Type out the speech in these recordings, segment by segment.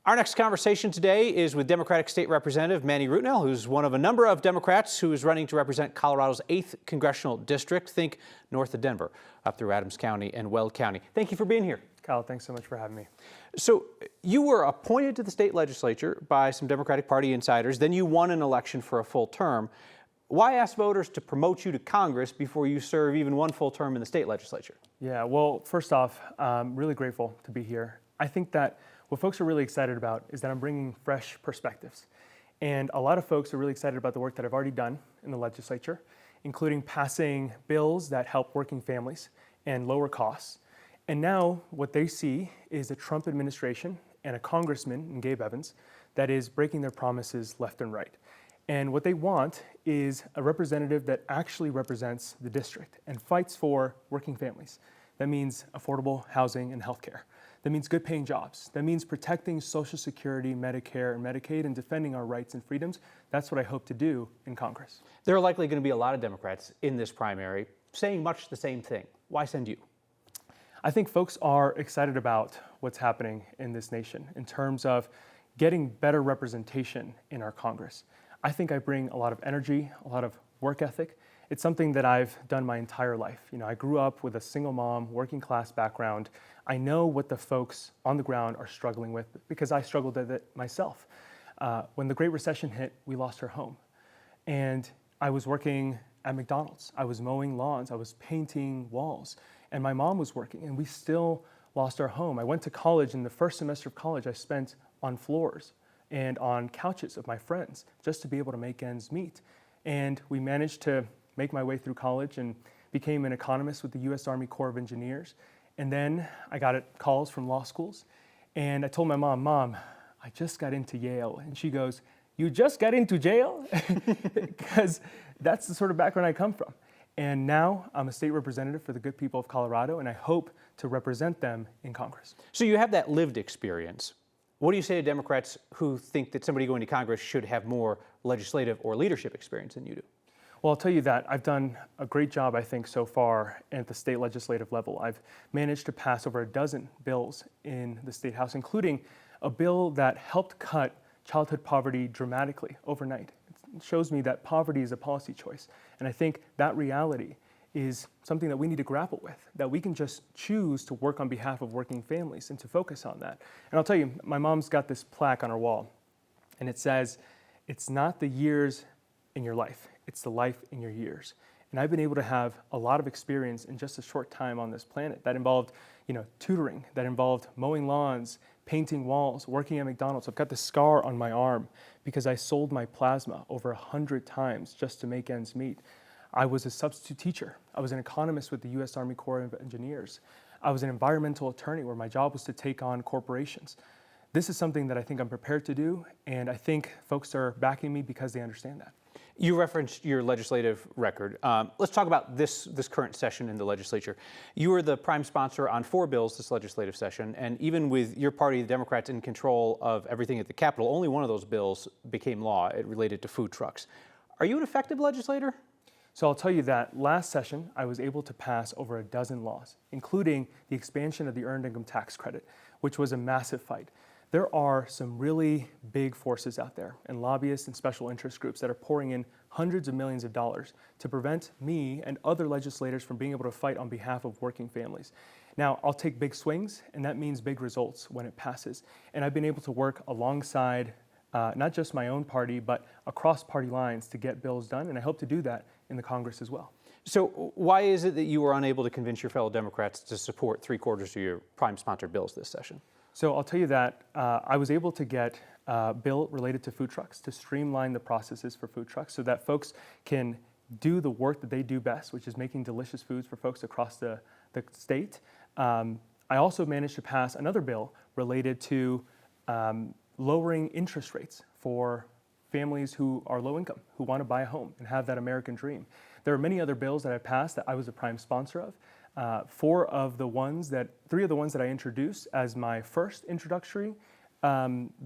Our next conversation today is with Democratic State Representative Manny Rutinel, who's one of a number of Democrats who is running to represent Colorado's 8th Congressional District, think north of Denver, up through Adams County and Weld County. Thank you for being here. Kyle, thanks so much for having me. So you were appointed to the state legislature by some Democratic Party insiders, then you won an election for a full term. Why ask voters to promote you to Congress before you serve even one full term in the state legislature? Yeah, well, first off, I'm really grateful to be here. I think that what folks are really excited about is that I'm bringing fresh perspectives. And a lot of folks are really excited about the work that I've already done in the legislature, including passing bills that help working families and lower costs. And now what they see is a Trump administration and a congressman, in Gabe Evans, that is breaking their promises left and right. And what they want is a representative that actually represents the district and fights for working families. That means affordable housing and healthcare. That means good paying jobs. That means protecting Social Security, Medicare, and Medicaid, and defending our rights and freedoms. That's what I hope to do in Congress. There are likely going to be a lot of Democrats in this primary saying much the same thing. Why send you? I think folks are excited about what's happening in this nation in terms of getting better representation in our Congress. I think I bring a lot of energy, a lot of work ethic. It's something that I've done my entire life. I grew up with a single mom, working class background. I know what the folks on the ground are struggling with because I struggled with it myself. When the Great Recession hit, we lost our home. And I was working at McDonald's. I was mowing lawns. I was painting walls. And my mom was working, and we still lost our home. I went to college, and the first semester of college I spent on floors and on couches of my friends just to be able to make ends meet. And we managed to make my way through college and became an economist with the U.S. Army Corps of Engineers. And then I got calls from law schools. And I told my mom, Mom, I just got into Yale. And she goes, you just got into jail? Because that's the sort of background I come from. And now I'm a state representative for the good people of Colorado, and I hope to represent them in Congress. So you have that lived experience. What do you say to Democrats who think that somebody going to Congress should have more legislative or leadership experience than you do? Well, I'll tell you that I've done a great job, I think, so far at the state legislative level. I've managed to pass over a dozen bills in the State House, including a bill that helped cut childhood poverty dramatically overnight. It shows me that poverty is a policy choice. And I think that reality is something that we need to grapple with, that we can just choose to work on behalf of working families and to focus on that. And I'll tell you, my mom's got this plaque on her wall, and it says, it's not the years in your life, it's the life in your years. And I've been able to have a lot of experience in just a short time on this planet. That involved, tutoring, that involved mowing lawns, painting walls, working at McDonald's. I've got this scar on my arm because I sold my plasma over 100 times just to make ends meet. I was a substitute teacher. I was an economist with the U.S. Army Corps of Engineers. I was an environmental attorney where my job was to take on corporations. This is something that I think I'm prepared to do, and I think folks are backing me because they understand that. You referenced your legislative record. Let's talk about this current session in the legislature. You were the prime sponsor on 4 bills this legislative session, and even with your party, the Democrats, in control of everything at the Capitol, only one of those bills became law. It related to food trucks. Are you an effective legislator? So I'll tell you that last session, I was able to pass over a dozen laws, including the expansion of the Earned Income Tax Credit, which was a massive fight. There are some really big forces out there and lobbyists and special interest groups that are pouring in hundreds of millions of dollars to prevent me and other legislators from being able to fight on behalf of working families. Now, I'll take big swings, and that means big results when it passes. And I've been able to work alongside not just my own party, but across party lines to get bills done, and I hope to do that in the Congress as well. So why is it that you were unable to convince your fellow Democrats to support 3/4 of your prime sponsor bills this session? So I'll tell you that I was able to get a bill related to food trucks to streamline the processes for food trucks so that folks can do the work that they do best, which is making delicious foods for folks across the state. I also managed to pass another bill related to lowering interest rates for families who are low income, who want to buy a home and have that American dream. There are many other bills that I passed that I was a prime sponsor of. 3 of the ones that I introduced as my first introductory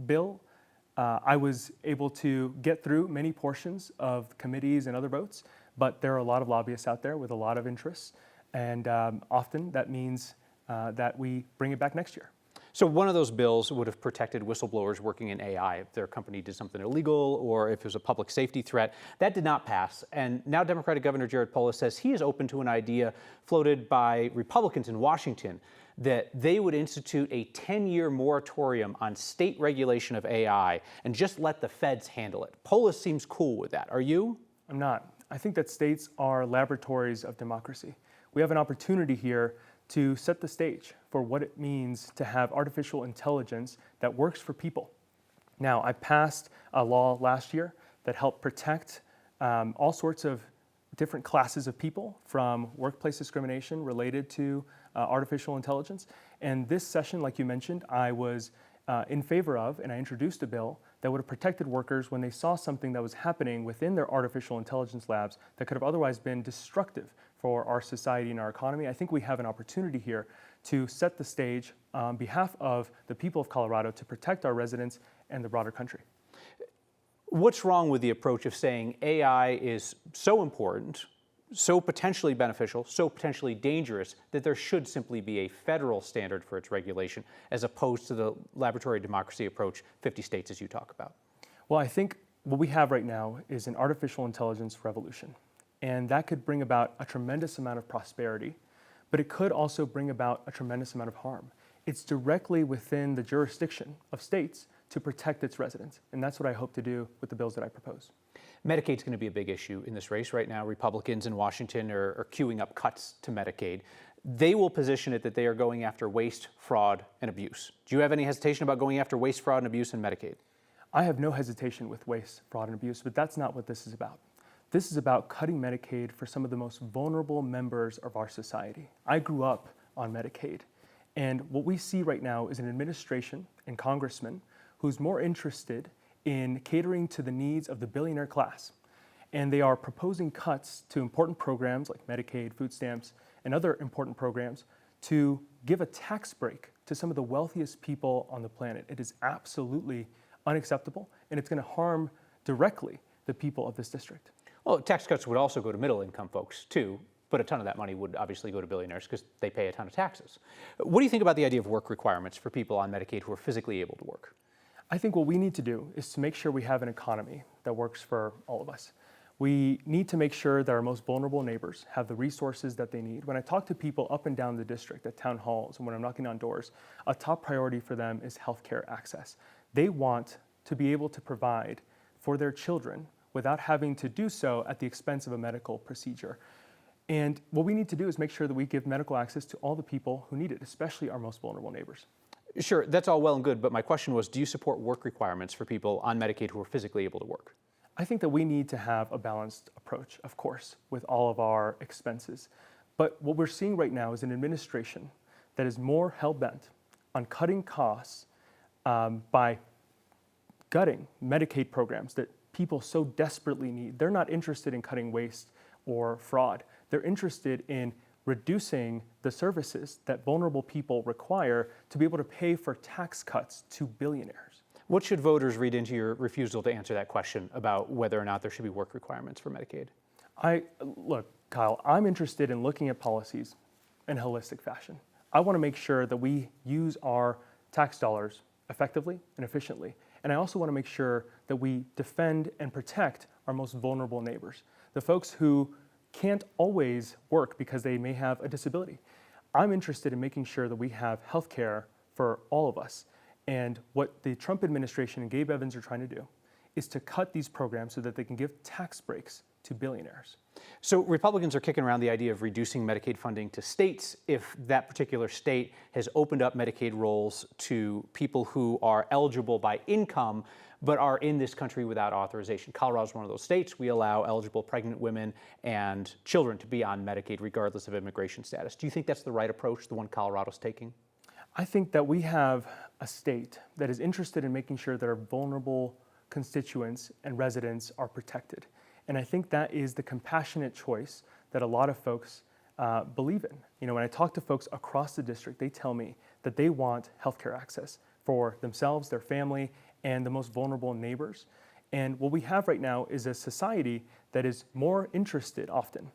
bill, I was able to get through many portions of committees and other votes, but there are a lot of lobbyists out there with a lot of interests, and often that means that we bring it back next year. So one of those bills would have protected whistleblowers working in AI if their company did something illegal or if it was a public safety threat. That did not pass. And now Democratic Governor Jared Polis says he is open to an idea floated by Republicans in Washington that they would institute a 10-year moratorium on state regulation of AI and just let the feds handle it. Polis seems cool with that. Are you? I'm not. I think that states are laboratories of democracy. We have an opportunity here to set the stage for what it means to have artificial intelligence that works for people. Now, I passed a law last year that helped protect all sorts of different classes of people from workplace discrimination related to artificial intelligence. And this session, like you mentioned, I was in favor of, and I introduced a bill that would have protected workers when they saw something that was happening within their artificial intelligence labs that could have otherwise been destructive for our society and our economy. I think we have an opportunity here to set the stage on behalf of the people of Colorado to protect our residents and the broader country. What's wrong with the approach of saying AI is so important, so potentially beneficial, so potentially dangerous that there should simply be a federal standard for its regulation as opposed to the laboratory democracy approach, 50 states as you talk about? Well, I think what we have right now is an artificial intelligence revolution. And that could bring about a tremendous amount of prosperity, but it could also bring about a tremendous amount of harm. It's directly within the jurisdiction of states to protect its residents. And that's what I hope to do with the bills that I propose. Medicaid's going to be a big issue in this race right now. Republicans in Washington are queuing up cuts to Medicaid. They will position it that they are going after waste, fraud, and abuse. Do you have any hesitation about going after waste, fraud, and abuse in Medicaid? I have no hesitation with waste, fraud, and abuse, but that's not what this is about. This is about cutting Medicaid for some of the most vulnerable members of our society. I grew up on Medicaid, and what we see right now is an administration and congressman who's more interested in catering to the needs of the billionaire class. And they are proposing cuts to important programs like Medicaid, food stamps, and other important programs to give a tax break to some of the wealthiest people on the planet. It is absolutely unacceptable, and it's going to harm directly the people of this district. Well, tax cuts would also go to middle-income folks, too, but a ton of that money would obviously go to billionaires because they pay a ton of taxes. What do you think about the idea of work requirements for people on Medicaid who are physically able to work? I think what we need to do is to make sure we have an economy that works for all of us. We need to make sure that our most vulnerable neighbors have the resources that they need. When I talk to people up and down the district at town halls and when I'm knocking on doors, a top priority for them is healthcare access. They want to be able to provide for their children without having to do so at the expense of a medical procedure. And what we need to do is make sure that we give medical access to all the people who need it, especially our most vulnerable neighbors. Sure, that's all well and good, but my question was, do you support work requirements for people on Medicaid who are physically able to work? I think that we need to have a balanced approach, of course, with all of our expenses. But what we're seeing right now is an administration that is more hell-bent on cutting costs by gutting Medicaid programs that people so desperately need. They're not interested in cutting waste or fraud. They're interested in reducing the services that vulnerable people require to be able to pay for tax cuts to billionaires. What should voters read into your refusal to answer that question about whether or not there should be work requirements for Medicaid? Look, Kyle, I'm interested in looking at policies in a holistic fashion. I want to make sure that we use our tax dollars effectively and efficiently. And I also want to make sure that we defend and protect our most vulnerable neighbors, the folks who can't always work because they may have a disability. I'm interested in making sure that we have health care for all of us. And what the Trump administration and Gabe Evans are trying to do is to cut these programs so that they can give tax breaks to billionaires. So Republicans are kicking around the idea of reducing Medicaid funding to states if that particular state has opened up Medicaid rolls to people who are eligible by income but are in this country without authorization. Colorado is one of those states. We allow eligible pregnant women and children to be on Medicaid regardless of immigration status. Do you think that's the right approach, the one Colorado's taking? I think that we have a state that is interested in making sure that our vulnerable constituents and residents are protected. And I think that is the compassionate choice that a lot of folks believe in. You know, when I talk to folks across the district, they tell me that they want healthcare access for themselves, their family, and the most vulnerable neighbors. And what we have right now is a society that is more interested often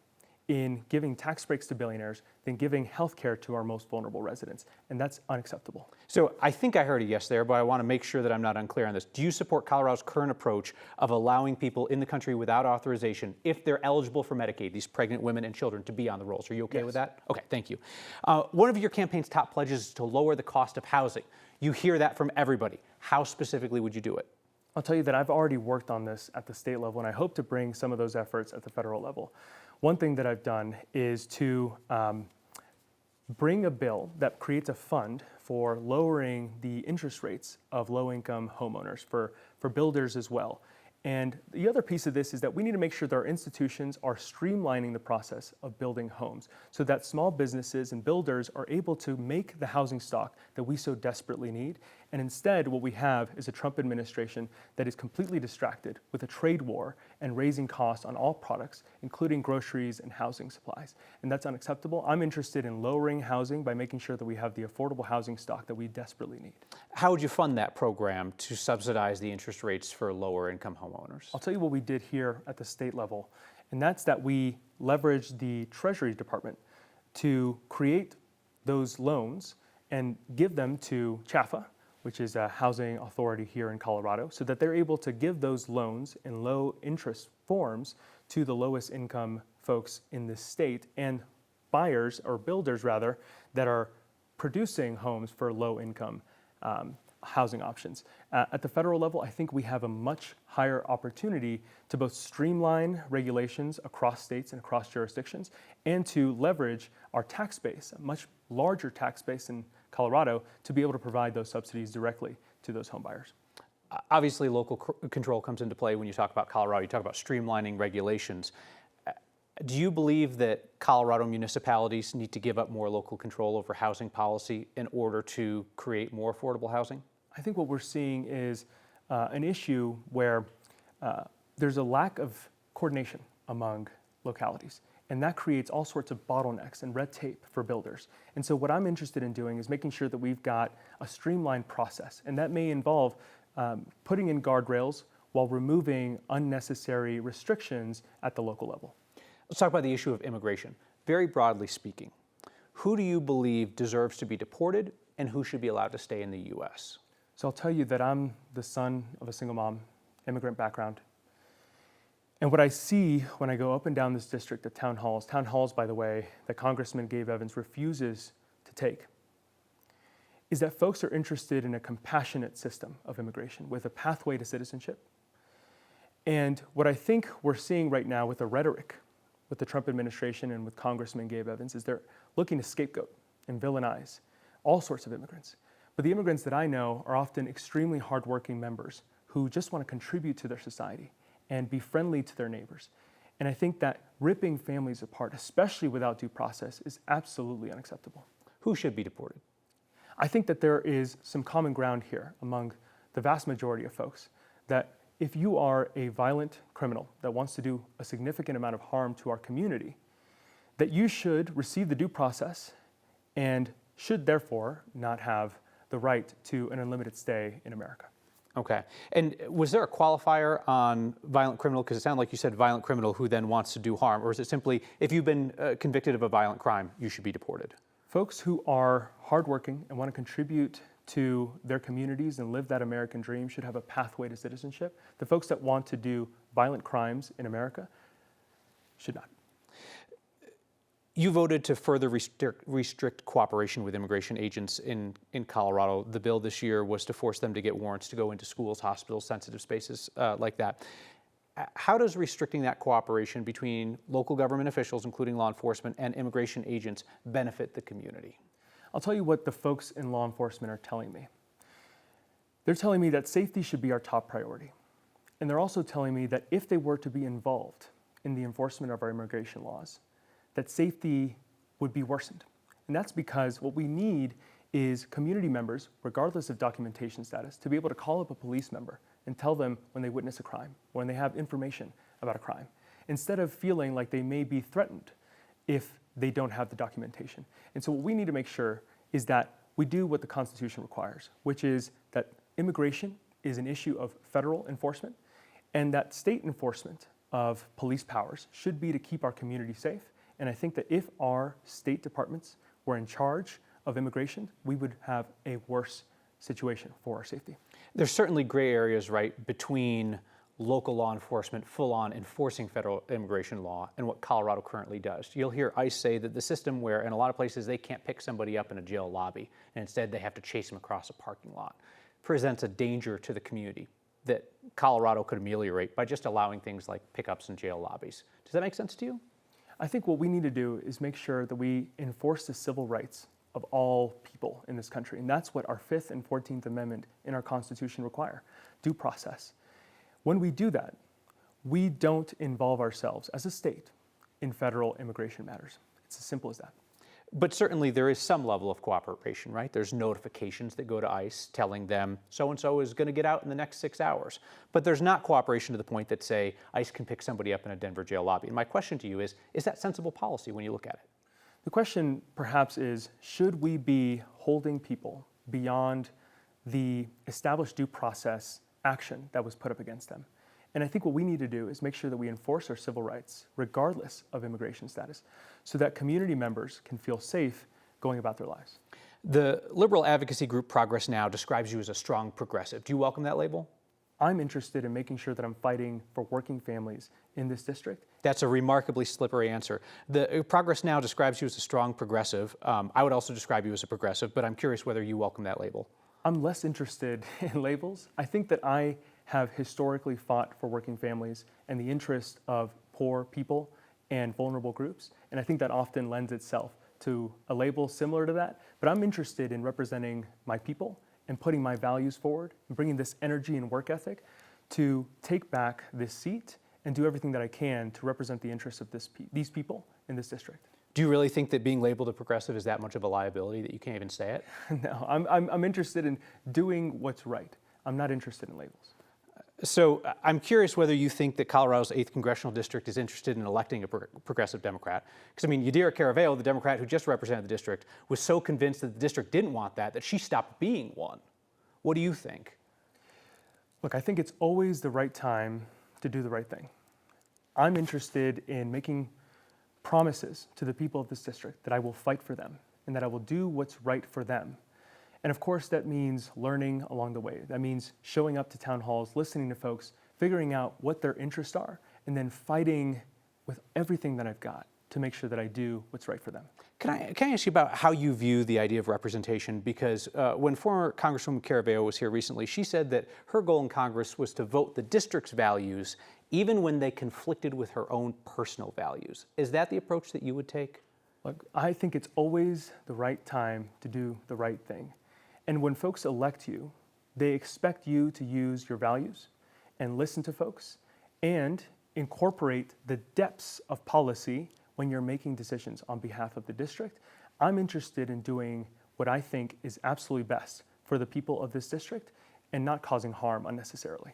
in giving tax breaks to billionaires than giving health care to our most vulnerable residents. And that's unacceptable. So I think I heard a yes there, but I want to make sure that I'm not unclear on this. Do you support Colorado's current approach of allowing people in the country without authorization, if they're eligible for Medicaid, these pregnant women and children, to be on the rolls? Are you okay with that? Okay, thank you. One of your campaign's top pledges is to lower the cost of housing. You hear that from everybody. How specifically would you do it? I'll tell you that I've already worked on this at the state level, and I hope to bring some of those efforts at the federal level. One thing that I've done is to bring a bill that creates a fund for lowering the interest rates of low-income homeowners, for builders as well. And the other piece of this is that we need to make sure that our institutions are streamlining the process of building homes so that small businesses and builders are able to make the housing stock that we so desperately need. And instead, what we have is a Trump administration that is completely distracted with a trade war and raising costs on all products, including groceries and housing supplies. And that's unacceptable. I'm interested in lowering housing by making sure that we have the affordable housing stock that we desperately need. How would you fund that program to subsidize the interest rates for lower income homeowners? I'll tell you what we did here at the state level, and that's that we leveraged the Treasury Department to create those loans and give them to CHFA, which is a housing authority here in Colorado, so that they're able to give those loans in low interest forms to the lowest income folks in this state and buyers, or builders rather, that are producing homes for low income housing options. At the federal level, I think we have a much higher opportunity to both streamline regulations across states and across jurisdictions and to leverage our tax base, a much larger tax base in Colorado, to be able to provide those subsidies directly to those home buyers. Obviously, local control comes into play when you talk about Colorado. You talk about streamlining regulations. Do you believe that Colorado municipalities need to give up more local control over housing policy in order to create more affordable housing? I think what we're seeing is an issue where there's a lack of coordination among localities. And that creates all sorts of bottlenecks and red tape for builders. And so what I'm interested in doing is making sure that we've got a streamlined process. And that may involve putting in guardrails while removing unnecessary restrictions at the local level. Let's talk about the issue of immigration. Very broadly speaking, who do you believe deserves to be deported and who should be allowed to stay in the U.S.? So I'll tell you that I'm the son of a single mom, immigrant background. And what I see when I go up and down this district at town halls, by the way, that Congressman Gabe Evans refuses to take, is that folks are interested in a compassionate system of immigration with a pathway to citizenship. And what I think we're seeing right now with the rhetoric with the Trump administration and with Congressman Gabe Evans is they're looking to scapegoat and villainize all sorts of immigrants. But the immigrants that I know are often extremely hardworking members who just want to contribute to their society and be friendly to their neighbors. And I think that ripping families apart, especially without due process, is absolutely unacceptable. Who should be deported? I think that there is some common ground here among the vast majority of folks that if you are a violent criminal that wants to do a significant amount of harm to our community, that you should receive the due process and should therefore not have the right to an unlimited stay in America. Okay. And was there a qualifier on violent criminal? Because it sounded like you said violent criminal who then wants to do harm. Or is it simply, if you've been convicted of a violent crime, you should be deported? Folks who are hardworking and want to contribute to their communities and live that American dream should have a pathway to citizenship. The folks that want to do violent crimes in America should not. You voted to further restrict cooperation with immigration agents in Colorado. The bill this year was to force them to get warrants to go into schools, hospitals, sensitive spaces like that. How does restricting that cooperation between local government officials, including law enforcement, and immigration agents benefit the community? I'll tell you what the folks in law enforcement are telling me. They're telling me that safety should be our top priority. And they're also telling me that if they were to be involved in the enforcement of our immigration laws, that safety would be worsened. And that's because what we need is community members, regardless of documentation status, to be able to call up a police member and tell them when they witness a crime, when they have information about a crime, instead of feeling like they may be threatened if they don't have the documentation. And so what we need to make sure is that we do what the Constitution requires, which is that immigration is an issue of federal enforcement, and that state enforcement of police powers should be to keep our community safe And I think that if our state departments were in charge of immigration, we would have a worse situation for our safety. There's certainly gray areas, right, between local law enforcement full-on enforcing federal immigration law and what Colorado currently does. You'll hear ICE say that the system where in a lot of places they can't pick somebody up in a jail lobby and instead they have to chase them across a parking lot presents a danger to the community that Colorado could ameliorate by just allowing things like pickups in jail lobbies. Does that make sense to you? I think what we need to do is make sure that we enforce the civil rights of all people in this country. And that's what our 5th and 14th Amendment in our Constitution require, due process. When we do that, we don't involve ourselves as a state in federal immigration matters. It's as simple as that. But certainly there is some level of cooperation, right? There's notifications that go to ICE telling them so-and-so is going to get out in the next 6 hours. But there's not cooperation to the point that, say, ICE can pick somebody up in a Denver jail lobby. And my question to you is that sensible policy when you look at it? The question perhaps is, should we be holding people beyond the established due process action that was put up against them? And I think what we need to do is make sure that we enforce our civil rights regardless of immigration status so that community members can feel safe going about their lives. The liberal advocacy group Progress Now describes you as a strong progressive. Do you welcome that label? I'm interested in making sure that I'm fighting for working families in this district. That's a remarkably slippery answer. The Progress Now describes you as a strong progressive. I would also describe you as a progressive, but I'm curious whether you welcome that label. I'm less interested in labels. I think that I have historically fought for working families and the interest of poor people and vulnerable groups, and I think that often lends itself to a label similar to that. But I'm interested in representing my people and putting my values forward and bringing this energy and work ethic to take back this seat and do everything that I can to represent the interests of these people in this district. Do you really think that being labeled a progressive is that much of a liability that you can't even say it? No, I'm interested in doing what's right. I'm not interested in labels. So I'm curious whether you think that Colorado's 8th Congressional District is interested in electing a progressive Democrat. Because, I mean, Yadira Caraveo, the Democrat who just represented the district, was so convinced that the district didn't want that she stopped being one. What do you think? Look, I think it's always the right time to do the right thing. I'm interested in making promises to the people of this district that I will fight for them and that I will do what's right for them. And of course, that means learning along the way. That means showing up to town halls, listening to folks, figuring out what their interests are, and then fighting with everything that I've got to make sure that I do what's right for them. Can I ask you about how you view the idea of representation? Because when former Congresswoman Caraveo was here recently, she said that her goal in Congress was to vote the district's values even when they conflicted with her own personal values. Is that the approach that you would take? Look, I think it's always the right time to do the right thing. And when folks elect you, they expect you to use your values and listen to folks and incorporate the depths of policy when you're making decisions on behalf of the district. I'm interested in doing what I think is absolutely best for the people of this district and not causing harm unnecessarily.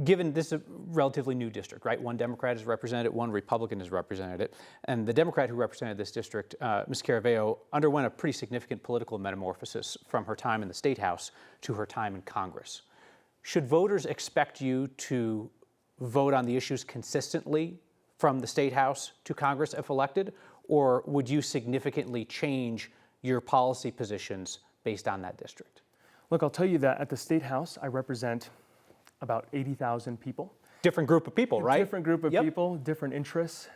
Given this is a relatively new district, right? One Democrat is represented, one Republican is represented, and the Democrat who represented this district, Ms. Caraveo, underwent a pretty significant political metamorphosis from her time in the State House to her time in Congress. Should voters expect you to vote on the issues consistently from the State House to Congress if elected, or would you significantly change your policy positions based on that district? Look, I'll tell you that at the State House, I represent about 80,000 people. Different group of people, right? Different group of people, different interests.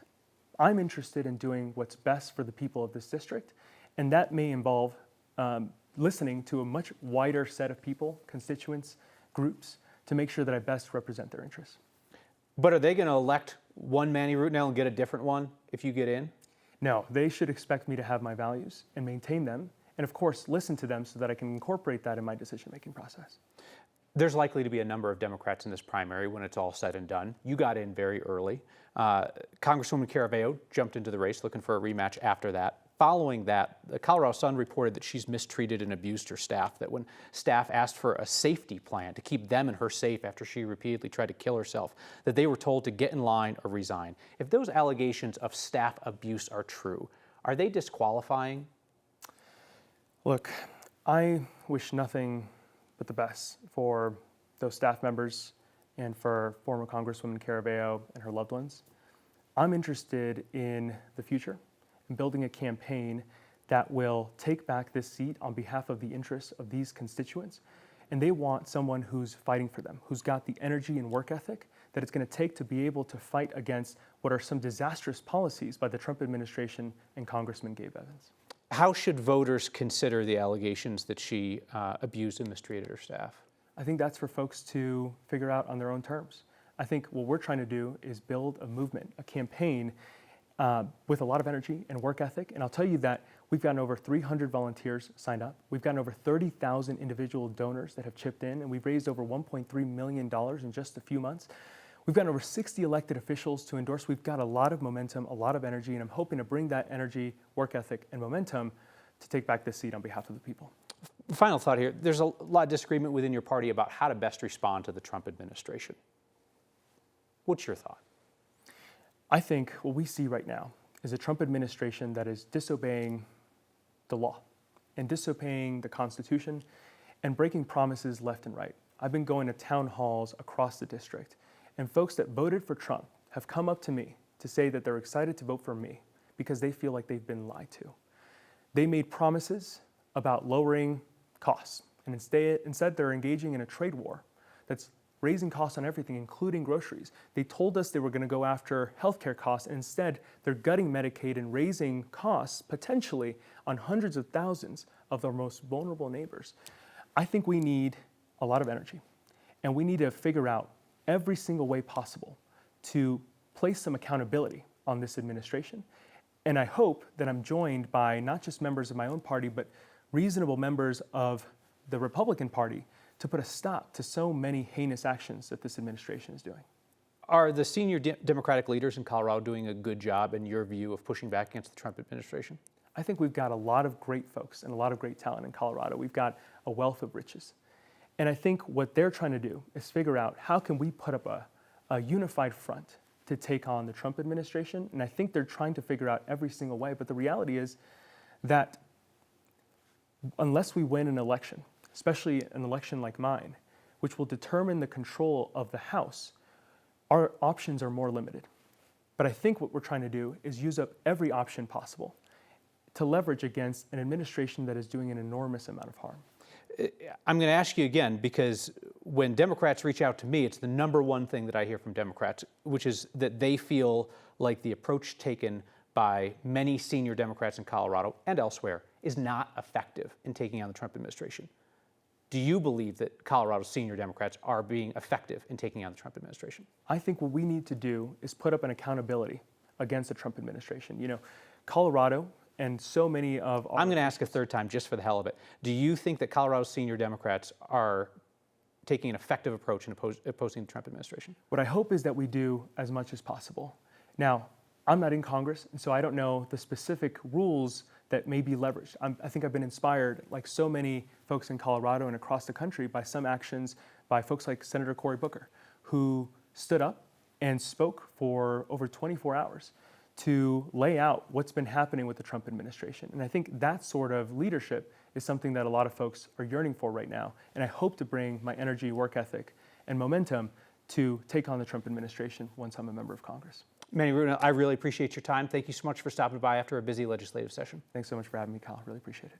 I'm interested in doing what's best for the people of this district, and that may involve listening to a much wider set of people, constituents, groups, to make sure that I best represent their interests. But are they going to elect one Manny Rutinel and get a different one if you get in? No, they should expect me to have my values and maintain them, and of course, listen to them so that I can incorporate that in my decision-making process. There's likely to be a number of Democrats in this primary when it's all said and done. You got in very early. Congresswoman Caraveo jumped into the race looking for a rematch after that. Following that, the Colorado Sun reported that she's mistreated and abused her staff, that when staff asked for a safety plan to keep them and her safe after she repeatedly tried to kill herself, that they were told to get in line or resign. If those allegations of staff abuse are true, are they disqualifying? Look, I wish nothing but the best for those staff members and for former Congresswoman Caraveo and her loved ones. I'm interested in the future and building a campaign that will take back this seat on behalf of the interests of these constituents. And they want someone who's fighting for them, who's got the energy and work ethic that it's going to take to be able to fight against what are some disastrous policies by the Trump administration and Congressman Gabe Evans. How should voters consider the allegations that she abused and mistreated her staff? I think that's for folks to figure out on their own terms. I think what we're trying to do is build a movement, a campaign with a lot of energy and work ethic. And I'll tell you that we've gotten over 300 volunteers signed up. We've gotten over 30,000 individual donors that have chipped in, and we've raised over $1.3 million in just a few months. We've gotten over 60 elected officials to endorse. We've got a lot of momentum, a lot of energy, and I'm hoping to bring that energy, work ethic, and momentum to take back this seat on behalf of the people. Final thought here. There's a lot of disagreement within your party about how to best respond to the Trump administration. What's your thought? I think what we see right now is a Trump administration that is disobeying the law and disobeying the Constitution and breaking promises left and right. I've been going to town halls across the district, and folks that voted for Trump have come up to me to say that they're excited to vote for me because they feel like they've been lied to. They made promises about lowering costs, and instead they're engaging in a trade war that's raising costs on everything, including groceries. They told us they were going to go after healthcare costs, and instead they're gutting Medicaid and raising costs potentially on hundreds of thousands of their most vulnerable neighbors. I think we need a lot of energy, and we need to figure out every single way possible to place some accountability on this administration. And I hope that I'm joined by not just members of my own party, but reasonable members of the Republican Party to put a stop to so many heinous actions that this administration is doing. Are the senior Democratic leaders in Colorado doing a good job, in your view, of pushing back against the Trump administration? I think we've got a lot of great folks and a lot of great talent in Colorado. We've got a wealth of riches. And I think what they're trying to do is figure out how can we put up a unified front to take on the Trump administration. And I think they're trying to figure out every single way. But the reality is that unless we win an election, especially an election like mine, which will determine the control of the House, our options are more limited. But I think what we're trying to do is use up every option possible to leverage against an administration that is doing an enormous amount of harm. I'm going to ask you again, because when Democrats reach out to me, it's the number one thing that I hear from Democrats, which is that they feel like the approach taken by many senior Democrats in Colorado and elsewhere is not effective in taking on the Trump administration. Do you believe that Colorado's senior Democrats are being effective in taking on the Trump administration? I think what we need to do is put up an accountability against the Trump administration. You know, Colorado and so many of our... I'm going to ask a third time just for the hell of it. Do you think that Colorado's senior Democrats are taking an effective approach in opposing the Trump administration? What I hope is that we do as much as possible. Now, I'm not in Congress, and so I don't know the specific rules that may be leveraged. I think I've been inspired, like so many folks in Colorado and across the country, by some actions by folks like Senator Cory Booker, who stood up and spoke for over 24 hours to lay out what's been happening with the Trump administration. And I think that sort of leadership is something that a lot of folks are yearning for right now. And I hope to bring my energy, work ethic, and momentum to take on the Trump administration once I'm a member of Congress. Manny Rutinel, I really appreciate your time. Thank you so much for stopping by after a busy legislative session. Thanks so much for having me, Kyle. Really appreciate it.